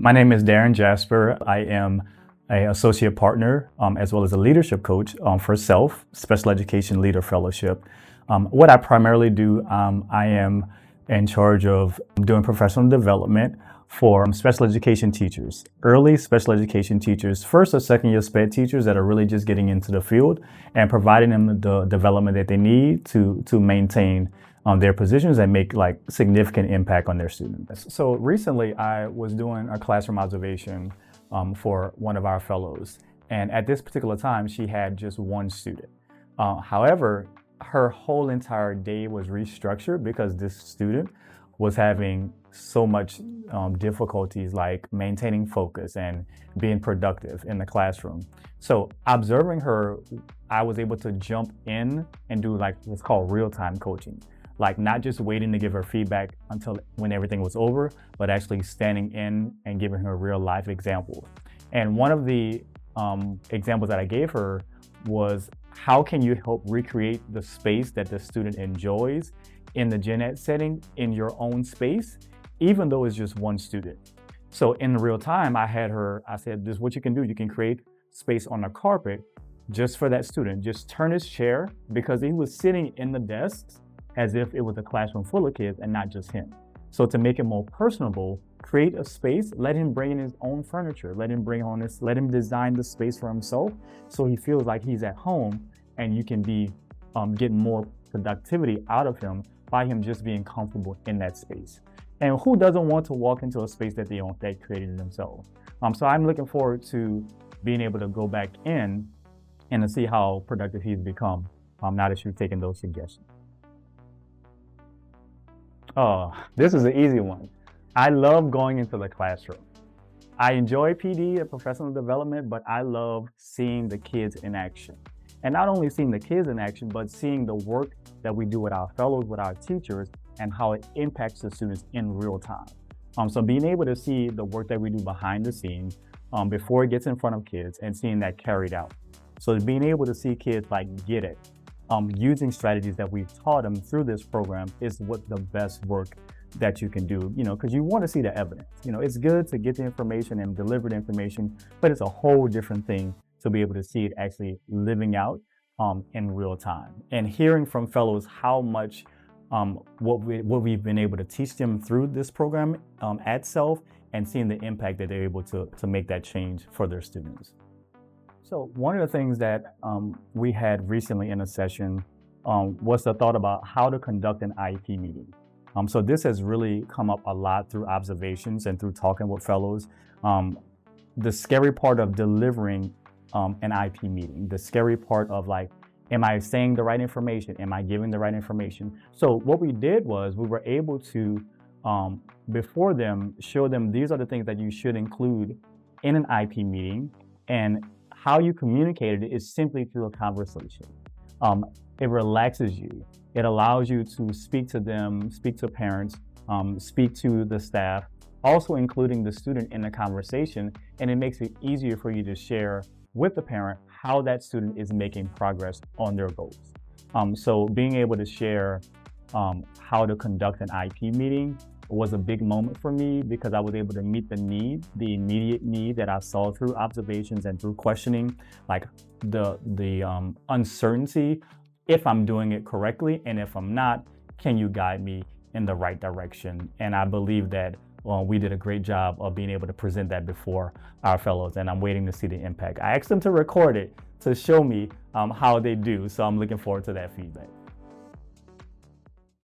My name is Darren Jasper. I am an associate partner as well as a leadership coach for SELF, Special Education Leader Fellowship. What I primarily do, I am in charge of doing professional development for special education teachers, early special education teachers, first or second year SPED teachers that are really just getting into the field and providing them the development that they need to maintain their positions and make like significant impact on their students. So recently I was doing a classroom observation for one of our fellows. And at this particular time, she had just one student. However, her whole entire day was restructured because this student was having so much difficulties like maintaining focus and being productive in the classroom. So observing her, I was able to jump in and do like what's called real-time coaching. Like not just waiting to give her feedback until when everything was over, but actually standing in and giving her real life examples. And one of the examples that I gave her was how can you help recreate the space that the student enjoys in the gen ed setting in your own space, even though it's just one student. So in real time, I said, this is what you can do. You can create space on the carpet just for that student. Just turn his chair because he was sitting in the desks as if it was a classroom full of kids and not just him. So to make it more personable, create a space, let him bring in his own furniture, let him design the space for himself so he feels like he's at home and you can be getting more productivity out of him by him just being comfortable in that space. And who doesn't want to walk into a space that they created themselves? So I'm looking forward to being able to go back in and to see how productive he's become now that you've taken those suggestions. Oh, this is an easy one. I love going into the classroom. I enjoy PD, professional development, but I love seeing the kids in action. And not only seeing the kids in action, but seeing the work that we do with our fellows, with our teachers, and how it impacts the students in real time. So being able to see the work that we do behind the scenes before it gets in front of kids and seeing that carried out. So being able to see kids like get it, using strategies that we've taught them through this program is what the best work that you can do, because you want to see the evidence. It's good to get the information and deliver the information, but it's a whole different thing to be able to see it actually living out in real time and hearing from fellows how much what we've been able to teach them through this program at SELF and seeing the impact that they're able to make that change for their students. So one of the things that we had recently in a session was the thought about how to conduct an IEP meeting. So this has really come up a lot through observations and through talking with fellows. The scary part of delivering an IEP meeting, the scary part of like, am I saying the right information? Am I giving the right information? So what we did was we were able to, before them, show them these are the things that you should include in an IEP meeting, and how you communicate it is simply through a conversation. It relaxes you. It allows you to speak to them, speak to parents, speak to the staff, also including the student in the conversation, and it makes it easier for you to share with the parent how that student is making progress on their goals. So being able to share how to conduct an IEP meeting was a big moment for me because I was able to meet the immediate need that I saw through observations and through questioning, like the uncertainty if I'm doing it correctly, and if I'm not, can you guide me in the right direction? And I believe that we did a great job of being able to present that before our fellows, and I'm waiting to see the impact. I asked them to record it to show me how they do, so I'm looking forward to that feedback.